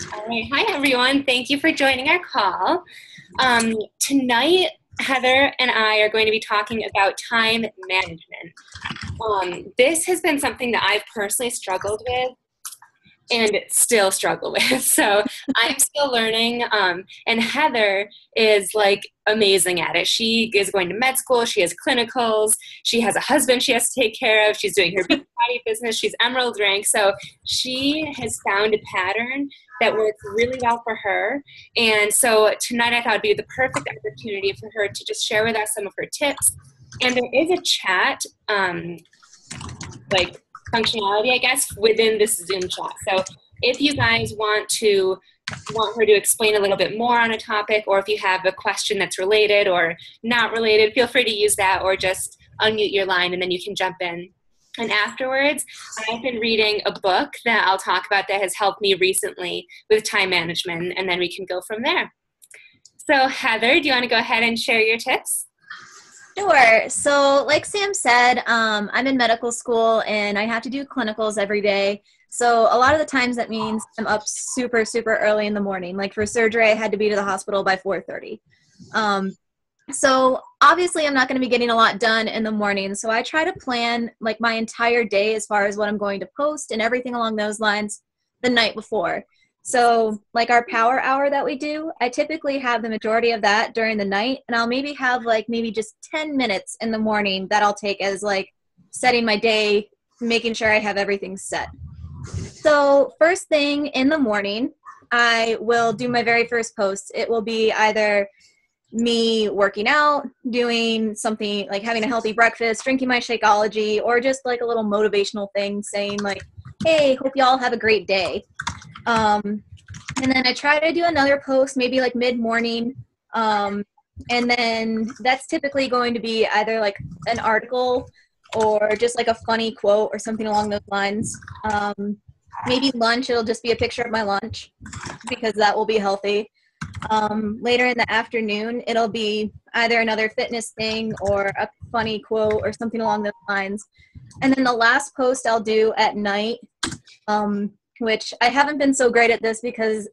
All right. Hi, everyone. Thank you for joining our call. Tonight, Heather and I are going to be talking about time management. This has been something that I've personally struggled with and still struggle with. So I'm still learning. And Heather is like amazing at it. She is going to med school. She has clinicals. She has a husband she has to take care of. She's doing her Beachbody business. She's Emerald rank. So she has found a pattern that works really well for her. And so tonight I thought it'd be the perfect opportunity for her to just share with us some of her tips. And there is a chat, like functionality, I guess, within this Zoom chat. So if you guys want her to explain a little bit more on a topic, or if you have a question that's related or not related, feel free to use that, or just unmute your line and then you can jump in. And afterwards, I've been reading a book that I'll talk about that has helped me recently with time management, and then we can go from there. So Heather, do you want to go ahead and share your tips? Sure. So like Sam said, I'm in medical school and I have to do clinicals every day. So a lot of the times that means I'm up super, super early in the morning. Like for surgery, I had to be to the hospital by 4:30. So obviously I'm not going to be getting a lot done in the morning. So I try to plan like my entire day as far as what I'm going to post and everything along those lines the night before. So like our power hour that we do, I typically have the majority of that during the night, and I'll maybe have maybe just 10 minutes in the morning that I'll take as like setting my day, making sure I have everything set. So first thing in the morning, I will do my very first post. It will be either me working out, doing something like having a healthy breakfast, drinking my Shakeology, or just like a little motivational thing saying like, hey, hope y'all have a great day. And then I try to do another post maybe like mid-morning. And then that's typically going to be either like an article or just like a funny quote or something along those lines. Maybe lunch, it'll just be a picture of my lunch because that will be healthy. Later in the afternoon, it'll be either another fitness thing or a funny quote or something along those lines. And then the last post I'll do at night, which I haven't been so great at this because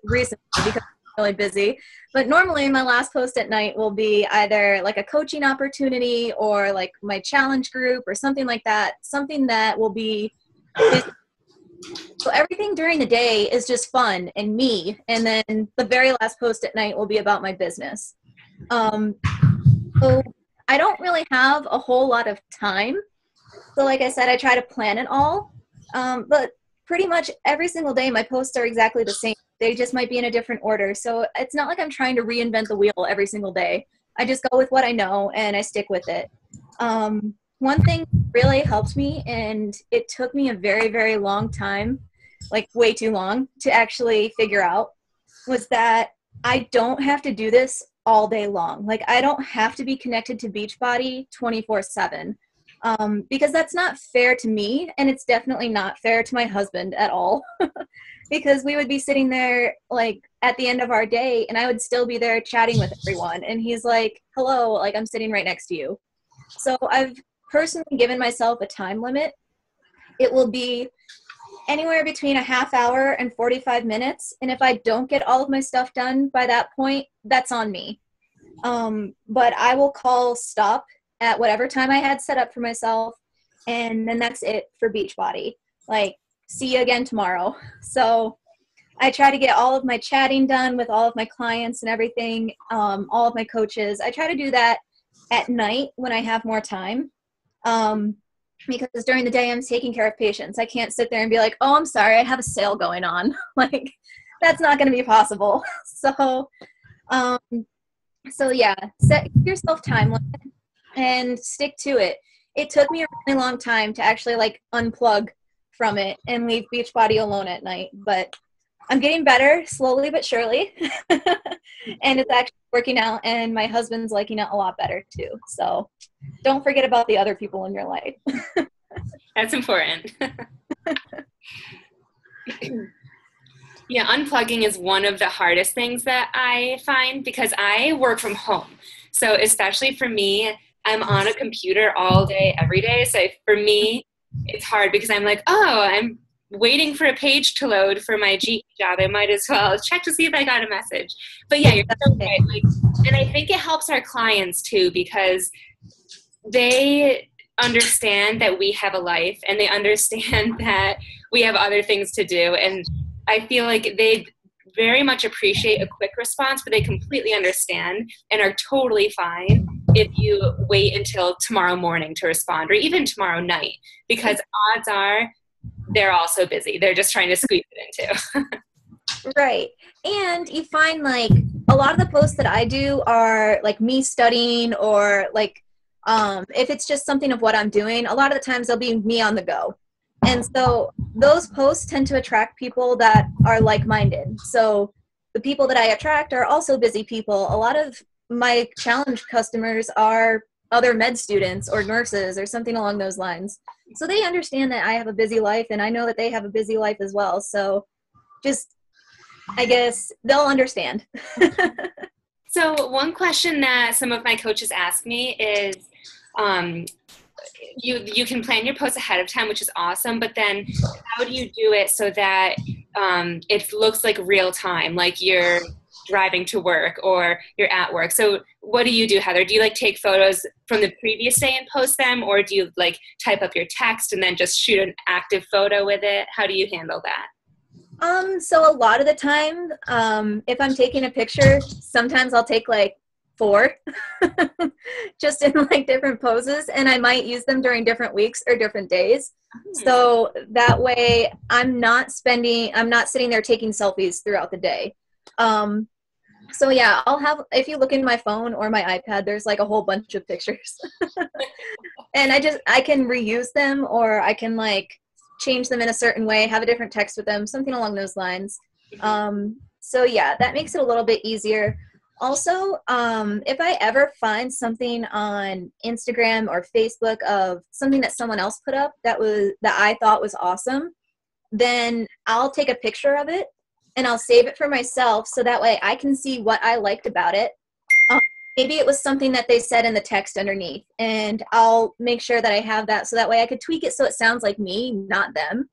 recently because I'm really busy. But normally my last post at night will be either like a coaching opportunity or like my challenge group or something like that. Something that will be so everything during the day is just fun and me. And then the very last post at night will be about my business. So I don't really have a whole lot of time. So like I said, I try to plan it all. But pretty much every single day, my posts are exactly the same. They just might be in a different order. So it's not like I'm trying to reinvent the wheel every single day. I just go with what I know and I stick with it. One thing really helped me, and it took me a very, very long time, like way too long, to actually figure out, was that I don't have to do this all day long. Like I don't have to be connected to Beachbody 24/7. Because that's not fair to me, and it's definitely not fair to my husband at all. Because we would be sitting there like at the end of our day and I would still be there chatting with everyone, and he's like, hello, like I'm sitting right next to you. So I've personally given myself a time limit. It will be anywhere between a half hour and 45 minutes, and if I don't get all of my stuff done by that point, that's on me. But I will call stop at whatever time I had set up for myself, and then that's it for Beachbody. Like, see you again tomorrow. So I try to get all of my chatting done with all of my clients and everything, all of my coaches. I try to do that at night when I have more time, because during the day I'm taking care of patients. I can't sit there and be like, oh, I'm sorry, I have a sale going on. Like, that's not going to be possible. So yeah, set yourself time limit and stick to it. It took me a really long time to actually like unplug from it and leave Beachbody alone at night, but I'm getting better slowly but surely. And it's actually working out, and my husband's liking it a lot better too. So don't forget about the other people in your life. That's important. Yeah, unplugging is one of the hardest things that I find because I work from home. So especially for me, I'm on a computer all day, every day. So for me, it's hard because I'm like, oh, I'm waiting for a page to load for my GE job, I might as well check to see if I got a message. But yeah, you're so right. Like, and I think it helps our clients too, because they understand that we have a life and they understand that we have other things to do. And I feel like they very much appreciate a quick response, but they completely understand and are totally fine if you wait until tomorrow morning to respond, or even tomorrow night, because odds are they're also busy. They're just trying to squeeze it into. Right. And you find like a lot of the posts that I do are like me studying, or like if it's just something of what I'm doing, a lot of the times they'll be me on the go. And so those posts tend to attract people that are like-minded. So the people that I attract are also busy people. A lot of my challenge customers are other med students or nurses or something along those lines. So they understand that I have a busy life, and I know that they have a busy life as well. So just, I guess they'll understand. So one question that some of my coaches ask me is, you can plan your posts ahead of time, which is awesome, but then how do you do it so that it looks like real time, like you're driving to work or you're at work? So what do you do, Heather? Do you like take photos from the previous day and post them, or do you like type up your text and then just shoot an active photo with it? How do you handle that? So a lot of the time, if I'm taking a picture, sometimes I'll take like 4 just in like different poses, and I might use them during different weeks or different days. So that way I'm not sitting there taking selfies throughout the day. So yeah, I'll have, if you look in my phone or my iPad, there's like a whole bunch of pictures. And I can reuse them, or I can like change them in a certain way, have a different text with them, something along those lines. So yeah, that makes it a little bit easier. Also, if I ever find something on Instagram or Facebook of something that someone else put up that I thought was awesome, then I'll take a picture of it and I'll save it for myself, so that way I can see what I liked about it. Maybe it was something that they said in the text underneath, and I'll make sure that I have that, so that way I could tweak it so it sounds like me, not them.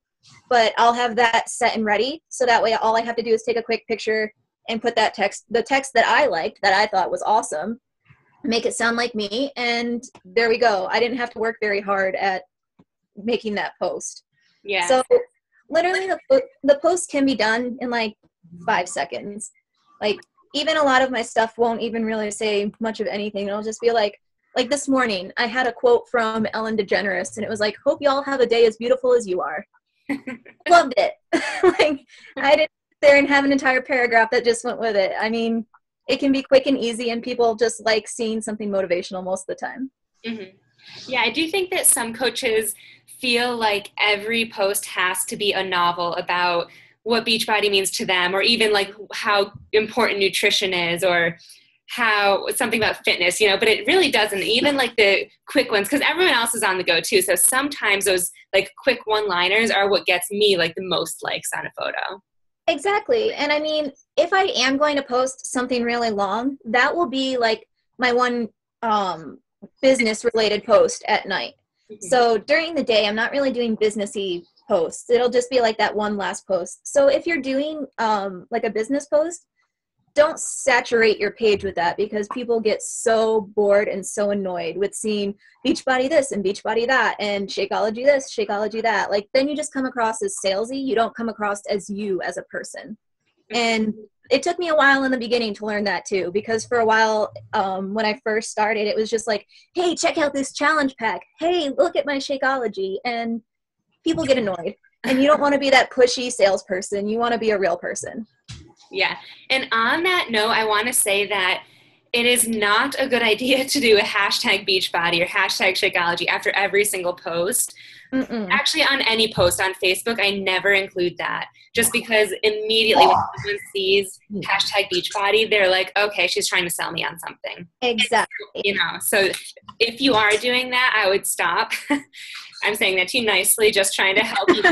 But I'll have that set and ready, so that way all I have to do is take a quick picture and put that the text that I liked, that I thought was awesome, make it sound like me, and there we go. I didn't have to work very hard at making that post. Yeah. So literally the post can be done in like 5 seconds. Like, even a lot of my stuff won't even really say much of anything. It'll just be like this morning, I had a quote from Ellen DeGeneres, and it was like, "Hope y'all have a day as beautiful as you are." Loved it. Like, I didn't sit there and have an entire paragraph that just went with it. I mean, it can be quick and easy, and people just like seeing something motivational most of the time. Mm-hmm. Yeah, I do think that some coaches feel like every post has to be a novel about what Beachbody means to them, or even like how important nutrition is, or how something about fitness, but it really doesn't. Even like the quick ones, because everyone else is on the go too. So sometimes those like quick one-liners are what gets me like the most likes on a photo. Exactly. And I mean, if I am going to post something really long, that will be like my one business related post at night. Mm-hmm. So during the day, I'm not really doing businessy posts. It'll just be like that one last post. So if you're doing like a business post, don't saturate your page with that, because people get so bored and so annoyed with seeing Beachbody this and Beachbody that and Shakeology this, Shakeology that. Like, then you just come across as salesy. You don't come across as you as a person. And it took me a while in the beginning to learn that too, because for a while when I first started, it was just like, hey, check out this challenge pack. Hey, look at my Shakeology. And people get annoyed, and you don't want to be that pushy salesperson. You want to be a real person. Yeah. And on that note, I want to say that it is not a good idea to do a hashtag Beachbody or hashtag Shakeology after every single post. Mm-mm. Actually, on any post on Facebook, I never include that, just because immediately when someone sees hashtag Beachbody, they're like, okay, she's trying to sell me on something. Exactly. So if you are doing that, I would stop. I'm saying that to you nicely, just trying to help you,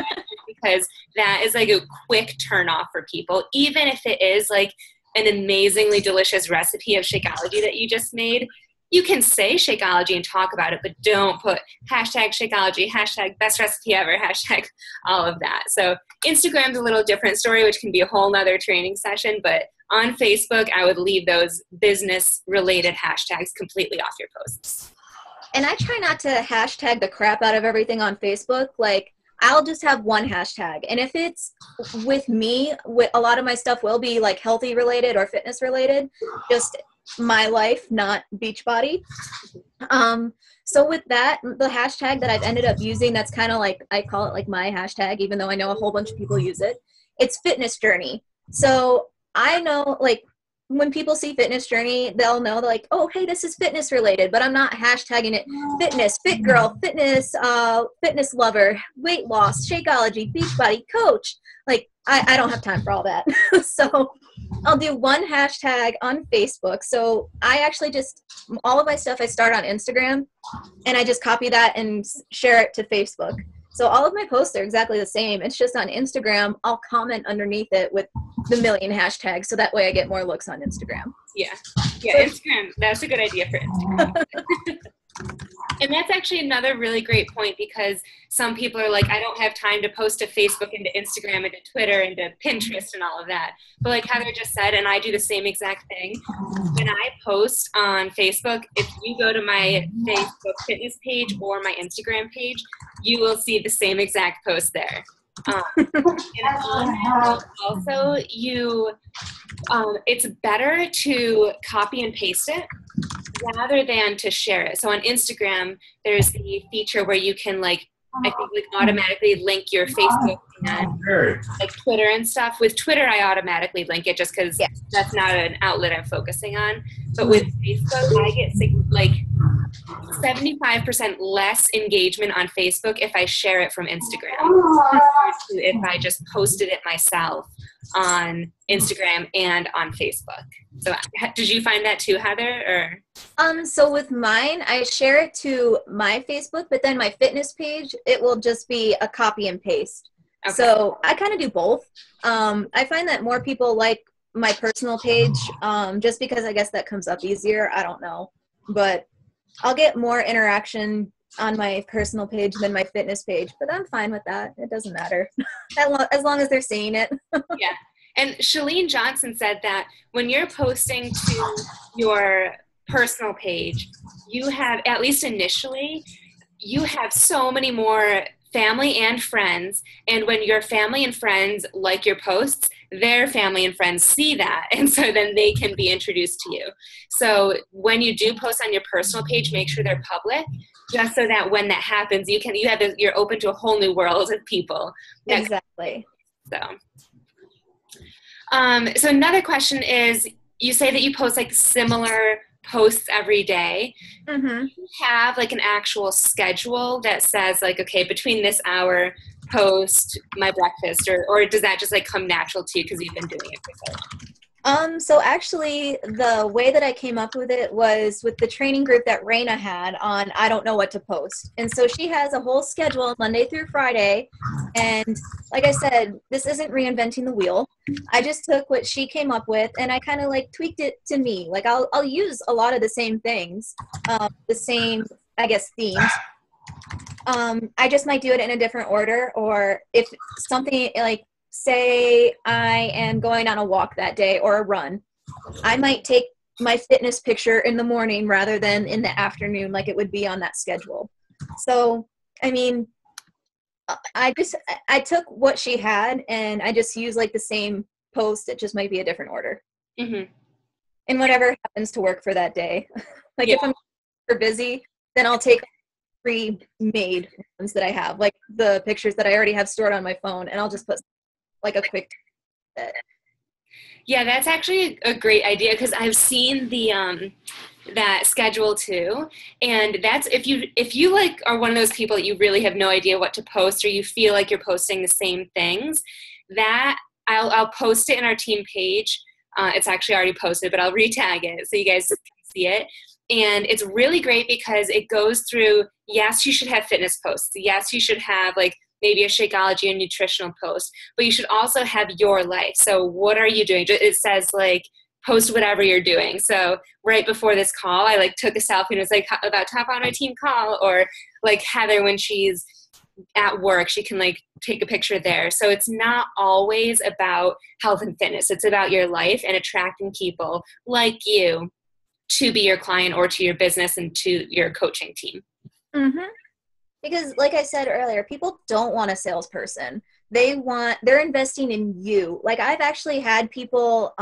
because that is like a quick turn off for people, even if it is like an amazingly delicious recipe of Shakeology that you just made. you can say Shakeology and talk about it, but don't put hashtag Shakeology, hashtag best recipe ever, hashtag all of that. So Instagram's a little different story, which can be a whole nother training session, but on Facebook, I would leave those business-related hashtags completely off your posts. And I try not to hashtag the crap out of everything on Facebook. Like, I'll just have one hashtag. And if it's with me, a lot of my stuff will be like healthy related or fitness related, just my life, not Beachbody. So with that, the hashtag that I've ended up using, that's kind of like, I call it like my hashtag, even though I know a whole bunch of people use it. It's fitness journey. So I know, like, when people see fitness journey, they'll know like, oh, hey, this is fitness related, but I'm not hashtagging it fitness, fit girl, fitness, fitness lover, weight loss, Shakeology, Beachbody, coach. Like, I don't have time for all that. So I'll do one hashtag on Facebook. So I actually just, all of my stuff I start on Instagram, and I just copy that and share it to Facebook. So all of my posts are exactly the same. It's just on Instagram, I'll comment underneath it with the million hashtags, so that way I get more looks on Instagram. Yeah, Instagram, that's a good idea for Instagram. And that's actually another really great point, because some people are like, I don't have time to post to Facebook and to Instagram and to Twitter and to Pinterest and all of that. But like Heather just said, and I do the same exact thing, when I post on Facebook, if you go to my Facebook fitness page or my Instagram page, you will see the same exact post there. And also, it's better to copy and paste it rather than to share it. So on Instagram, there's the feature where you can automatically link your Facebook and like Twitter and stuff. With Twitter, I automatically link it just because that's not an outlet I'm focusing on. But with Facebook, I get like 75% less engagement on Facebook if I share it from Instagram compared to if I just posted it myself on Instagram and on Facebook. So did you find that too, Heather? Or so with mine, I share it to my Facebook, but then my fitness page, it will just be a copy and paste. Okay. So I kind of do both. I find that more people like my personal page, just because I guess that comes up easier. I don't know, but I'll get more interaction on my personal page than my fitness page, but I'm fine with that. It doesn't matter as long as they're seeing it. Yeah. And Shalene Johnson said that when you're posting to your personal page, you have, at least initially, you have so many more family and friends. And when your family and friends like your posts, their family and friends see that. And so then they can be introduced to you. So when you do post on your personal page, make sure they're public, just so that when that happens, you're open to a whole new world of people. Exactly. So another question is, you say that you post like similar posts every day. Mm-hmm. Do you have like an actual schedule that says like, okay, between this hour, post my breakfast, or does that just like come natural to you because you've been doing it for so long? So actually the way that I came up with it was with the training group that Raina had on I don't know what to post. And so she has a whole schedule Monday through Friday. And like I said, this isn't reinventing the wheel. I just took what she came up with and I kind of like tweaked it to me. Like I'll use a lot of the same things, the same, I guess, themes. I just might do it in a different order, or if something like, say I am going on a walk that day or a run, I might take my fitness picture in the morning rather than in the afternoon like it would be on that schedule. So, I mean, I took what she had and I just used like the same post. It just might be a different order. Mm-hmm. And whatever happens to work for that day. Like if I'm super busy, then I'll take pre-made ones that I have, like the pictures that I already have stored on my phone, and I'll just put like a quick bit. Yeah, that's actually a great idea, because I've seen the that schedule too. And that's if you like are one of those people that you really have no idea what to post, or you feel like you're posting the same things, that I'll post it in our team page. It's actually already posted, but I'll retag it so you guys can see it. And it's really great because it goes through, yes, you should have fitness posts. Yes, you should have like maybe a Shakeology and nutritional post, but you should also have your life. So what are you doing? It says like post whatever you're doing. So right before this call, I like took a selfie and was like about to hop on my team call, or like Heather, when she's at work, she can like take a picture there. So it's not always about health and fitness. It's about your life and attracting people like you to be your client or to your business and to your coaching team. Mm-hmm. Because like I said earlier, people don't want a salesperson. They're investing in you. Like I've actually had people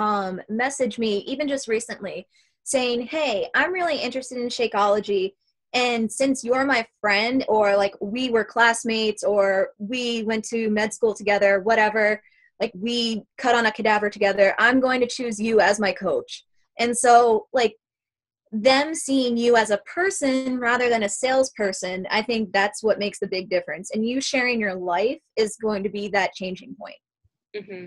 message me even just recently saying, hey, I'm really interested in Shakeology. And since you're my friend, or like we were classmates, or we went to med school together, whatever, like we cut on a cadaver together, I'm going to choose you as my coach. And so like them seeing you as a person rather than a salesperson, I think that's what makes the big difference. And you sharing your life is going to be that changing point. Mm-hmm.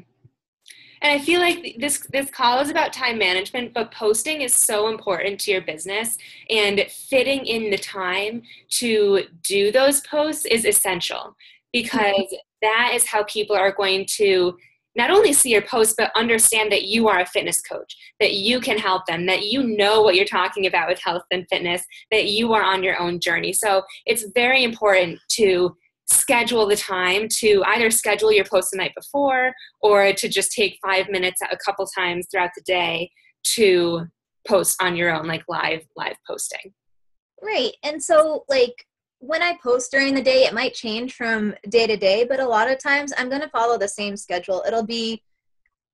And I feel like this call is about time management, but posting is so important to your business, and fitting in the time to do those posts is essential, because that is how people are going to not only see your posts, but understand that you are a fitness coach, that you can help them, that you know what you're talking about with health and fitness, that you are on your own journey. So it's very important to schedule the time to either schedule your post the night before, or to just take 5 minutes a couple times throughout the day to post on your own, like live posting. Right. And so like when I post during the day, it might change from day to day, but a lot of times I'm going to follow the same schedule. It'll be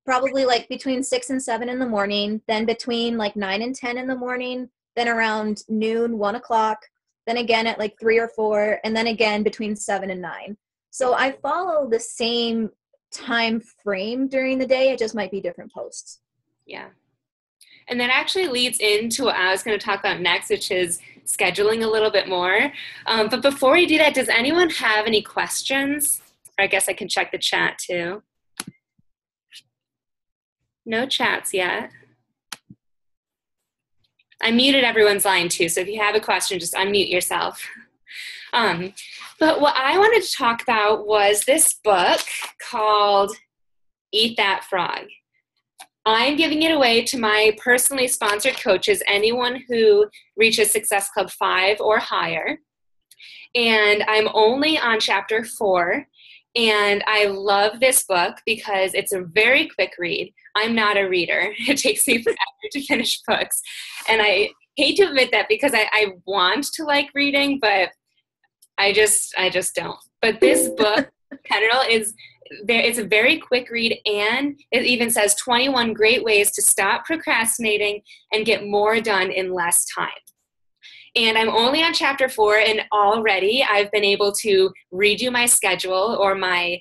probably like between 6 and 7 in the morning, then between like 9 and 10 in the morning, then around noon, 1 o'clock, then again at like 3 or 4, and then again between 7 and 9. So I follow the same time frame during the day. It just might be different posts. Yeah. And that actually leads into what I was going to talk about next, which is scheduling a little bit more. But before we do that, does anyone have any questions? Or I guess I can check the chat too. No chats yet. I muted everyone's line too, so if you have a question, just unmute yourself. But what I wanted to talk about was this book called Eat That Frog. I'm giving it away to my personally sponsored coaches, anyone who reaches Success Club 5 or higher. And I'm only on chapter 4. And I love this book because it's a very quick read. I'm not a reader. It takes me forever to finish books. And I hate to admit that, because I want to like reading, but I just don't. But this book in general it's a very quick read, and it even says 21 great ways to stop procrastinating and get more done in less time. And I'm only on chapter 4, and already I've been able to redo my schedule or my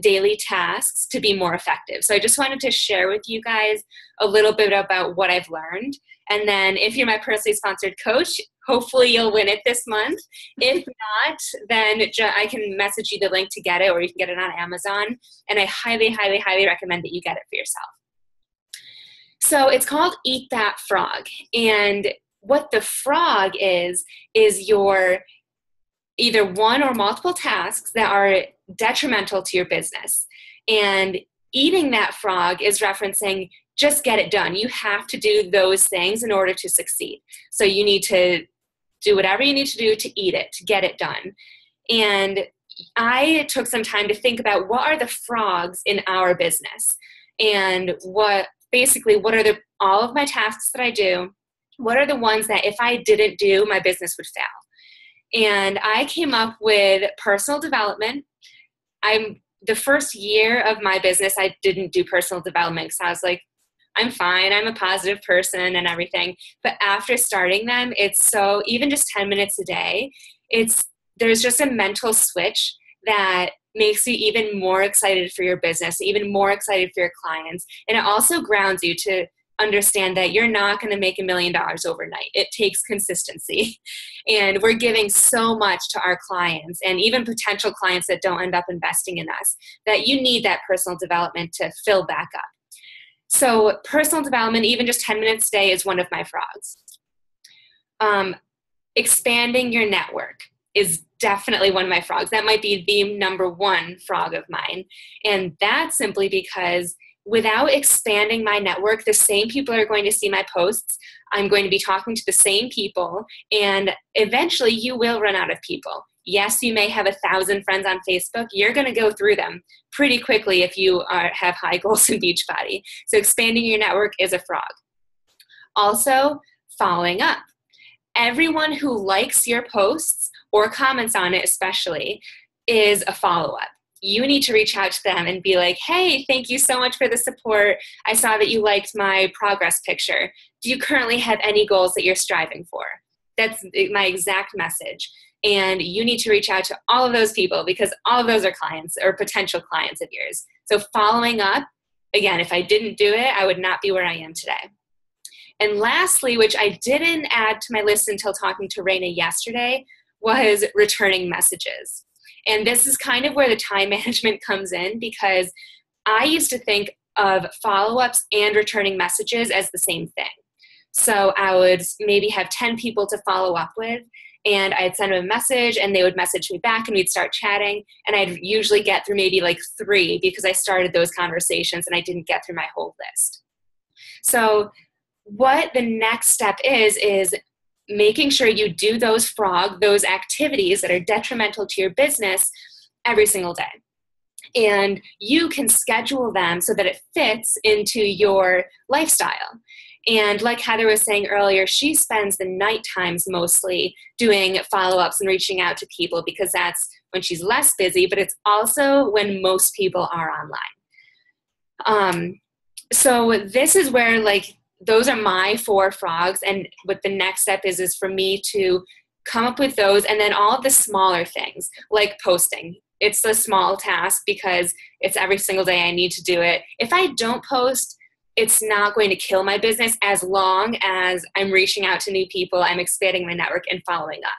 daily tasks to be more effective. So I just wanted to share with you guys a little bit about what I've learned. And then if you're my personally sponsored coach, hopefully you'll win it this month. If not, then I can message you the link to get it, or you can get it on Amazon. And I highly, highly, highly recommend that you get it for yourself. So it's called Eat That Frog. And what the frog is your either one or multiple tasks that are detrimental to your business. And eating that frog is referencing just get it done. You have to do those things in order to succeed. So you need to do whatever you need to do to eat it, to get it done. And I took some time to think about what are the frogs in our business, and what are all of my tasks that I do, what are the ones that if I didn't do, my business would fail. And I came up with personal development. The first year of my business, I didn't do personal development because I was like, I'm fine, I'm a positive person and everything. But after starting them, it's so, even just 10 minutes a day, there's just a mental switch that makes you even more excited for your business, even more excited for your clients. And it also grounds you to understand that you're not going to make $1 million overnight. It takes consistency. And we're giving so much to our clients, and even potential clients that don't end up investing in us, that you need that personal development to fill back up. So personal development, even just 10 minutes a day, is one of my frogs. Expanding your network is definitely one of my frogs. That might be the number one frog of mine. And that's simply because without expanding my network, the same people are going to see my posts. I'm going to be talking to the same people, and eventually you will run out of people. Yes, you may have 1,000 friends on Facebook. You're going to go through them pretty quickly if you have high goals in Beachbody. So expanding your network is a frog. Also, following up. Everyone who likes your posts or comments on it especially is a follow-up. You need to reach out to them and be like, hey, thank you so much for the support. I saw that you liked my progress picture. Do you currently have any goals that you're striving for? That's my exact message. And you need to reach out to all of those people because all of those are clients or potential clients of yours. So following up, again, if I didn't do it, I would not be where I am today. And lastly, which I didn't add to my list until talking to Raina yesterday, was returning messages. And this is kind of where the time management comes in, because I used to think of follow-ups and returning messages as the same thing. So I would maybe have 10 people to follow up with, and I'd send them a message and they would message me back and we'd start chatting, and I'd usually get through maybe like 3 because I started those conversations and I didn't get through my whole list. So what the next step is making sure you do those activities that are detrimental to your business every single day. And you can schedule them so that it fits into your lifestyle. And like Heather was saying earlier, she spends the night times mostly doing follow-ups and reaching out to people because that's when she's less busy, but it's also when most people are online. So this is where those are my 4 frogs, and what the next step is for me to come up with those, and then all of the smaller things, like posting. It's a small task because it's every single day I need to do it. If I don't post, it's not going to kill my business as long as I'm reaching out to new people, I'm expanding my network, and following up.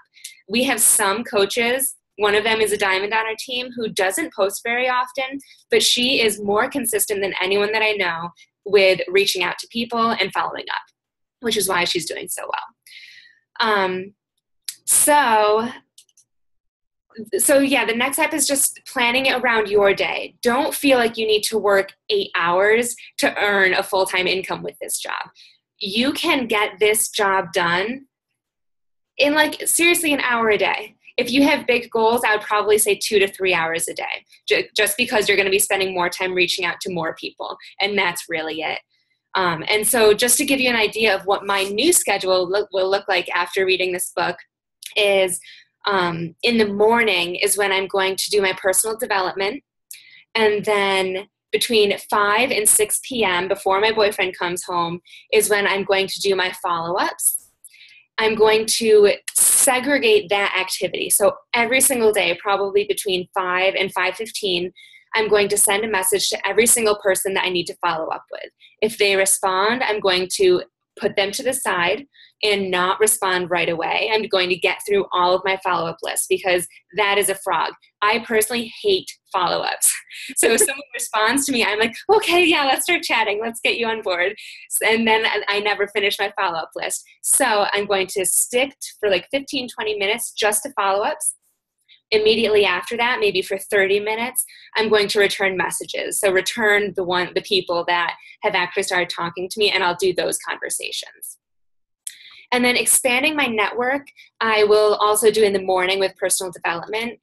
We have some coaches, one of them is a diamond on our team, who doesn't post very often, but she is more consistent than anyone that I know with reaching out to people and following up, which is why she's doing so well. So yeah, the next step is just planning it around your day. Don't feel like you need to work 8 hours to earn a full-time income with this job. You can get this job done in seriously an hour a day. If you have big goals, I would probably say 2 to 3 hours a day, just because you're going to be spending more time reaching out to more people, and that's really it. And so just to give you an idea of what my new schedule will look like after reading this book is in the morning is when I'm going to do my personal development, and then between 5 and 6 p.m. before my boyfriend comes home is when I'm going to do my follow-ups. I'm going to segregate that activity. So every single day, probably between 5 and 5:15, I'm going to send a message to every single person that I need to follow up with. If they respond, I'm going to put them to the side and not respond right away. I'm going to get through all of my follow-up lists because that is a frog. I personally hate follow-ups. So if someone responds to me, I'm like, okay, yeah, let's start chatting. Let's get you on board. And then I never finish my follow-up list. So I'm going to stick for 15, 20 minutes just to follow-ups. Immediately after that, maybe for 30 minutes, I'm going to return messages. So return the people that have actually started talking to me, and I'll do those conversations. And then expanding my network, I will also do in the morning with personal development.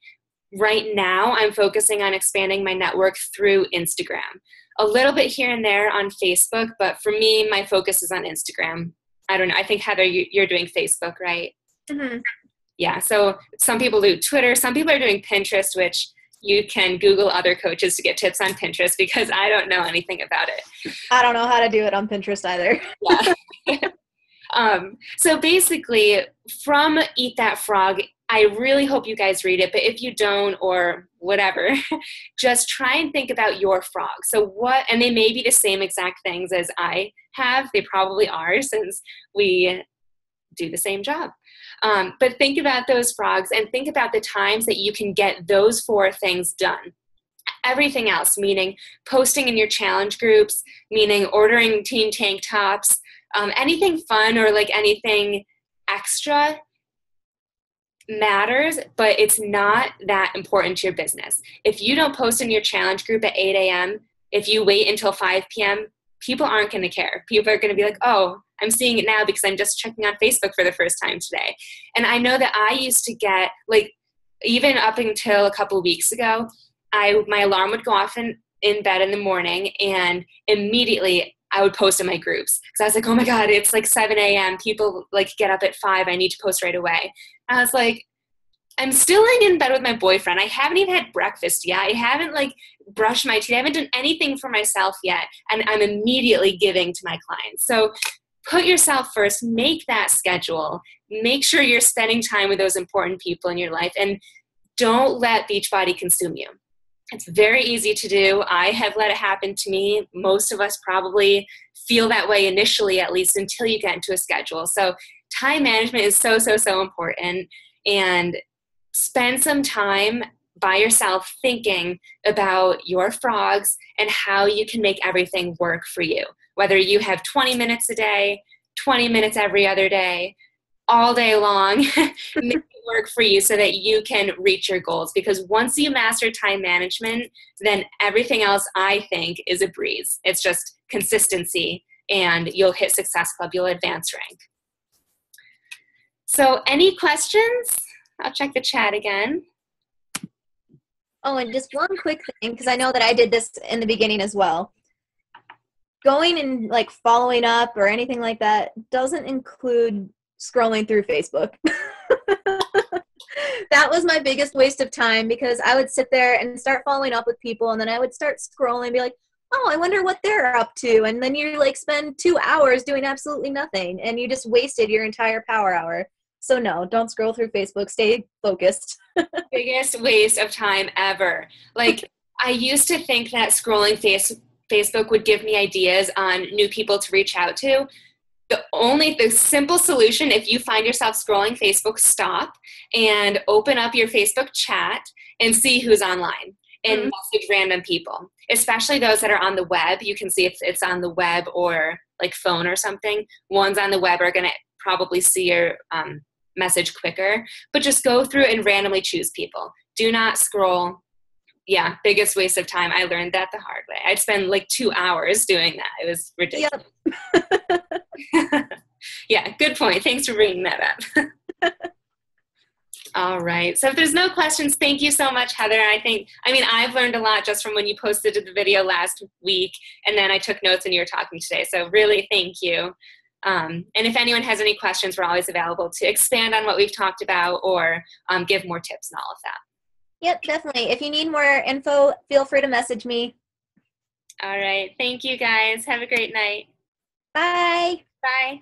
Right now, I'm focusing on expanding my network through Instagram. A little bit here and there on Facebook, but for me, my focus is on Instagram. I don't know. I think, Heather, you're doing Facebook, right? Mm-hmm. Yeah, so some people do Twitter. Some people are doing Pinterest, which you can Google other coaches to get tips on Pinterest because I don't know anything about it. I don't know how to do it on Pinterest either. Yeah. So basically, from Eat That Frog, I really hope you guys read it, but if you don't or whatever, just try and think about your frog. So and they may be the same exact things as I have. They probably are since we do the same job. But think about those frogs and think about the times that you can get those 4 things done. Everything else, meaning posting in your challenge groups, meaning ordering team tank tops, anything fun or anything extra matters, but it's not that important to your business. If you don't post in your challenge group at 8 a.m., if you wait until 5 p.m., people aren't going to care. People are going to be like, oh, I'm seeing it now because I'm just checking on Facebook for the first time today. And I know that I used to get, like, even up until a couple of weeks ago, my alarm would go off in bed in the morning, and immediately I would post in my groups because I was like, oh my God, it's like 7 a.m. People like get up at 5. I need to post right away. And I was like, I'm still laying in bed with my boyfriend. I haven't even had breakfast yet. I haven't like brushed my teeth. I haven't done anything for myself yet. And I'm immediately giving to my clients. So put yourself first, make that schedule, make sure you're spending time with those important people in your life, and don't let Beachbody consume you. It's very easy to do. I have let it happen to me. Most of us probably feel that way initially, at least until you get into a schedule. So time management is so, so, so important. And spend some time by yourself thinking about your frogs and how you can make everything work for you. Whether you have 20 minutes a day, 20 minutes every other day, all day long, make it work for you so that you can reach your goals. Because once you master time management, then everything else, I think, is a breeze. It's just consistency, and you'll hit Success Club, you'll advance rank. So any questions? I'll check the chat again. Oh, and just one quick thing, because I know that I did this in the beginning as well. Going and like following up or anything like that doesn't include scrolling through Facebook. That was my biggest waste of time, because I would sit there and start following up with people, and then I would start scrolling and be like, oh, I wonder what they're up to. And then you like spend 2 hours doing absolutely nothing, and you just wasted your entire power hour. So no, don't scroll through Facebook. Stay focused. Biggest waste of time ever. Like, I used to think that scrolling Facebook would give me ideas on new people to reach out to. The simple solution, if you find yourself scrolling Facebook, stop and open up your Facebook chat and see who's online and message random people, especially those that are on the web. You can see if it's on the web or like phone or something. Ones on the web are going to probably see your message quicker, but just go through and randomly choose people. Do not scroll. Yeah, biggest waste of time. I learned that the hard way. I'd spend like 2 hours doing that. It was ridiculous. Yep. Yeah, good point. Thanks for bringing that up. All right. So if there's no questions, thank you so much, Heather. I've learned a lot just from when you posted the video last week, and then I took notes when you were talking today. So really, thank you. And if anyone has any questions, we're always available to expand on what we've talked about or give more tips and all of that. Yep, definitely. If you need more info, feel free to message me. All right. Thank you, guys. Have a great night. Bye. Bye.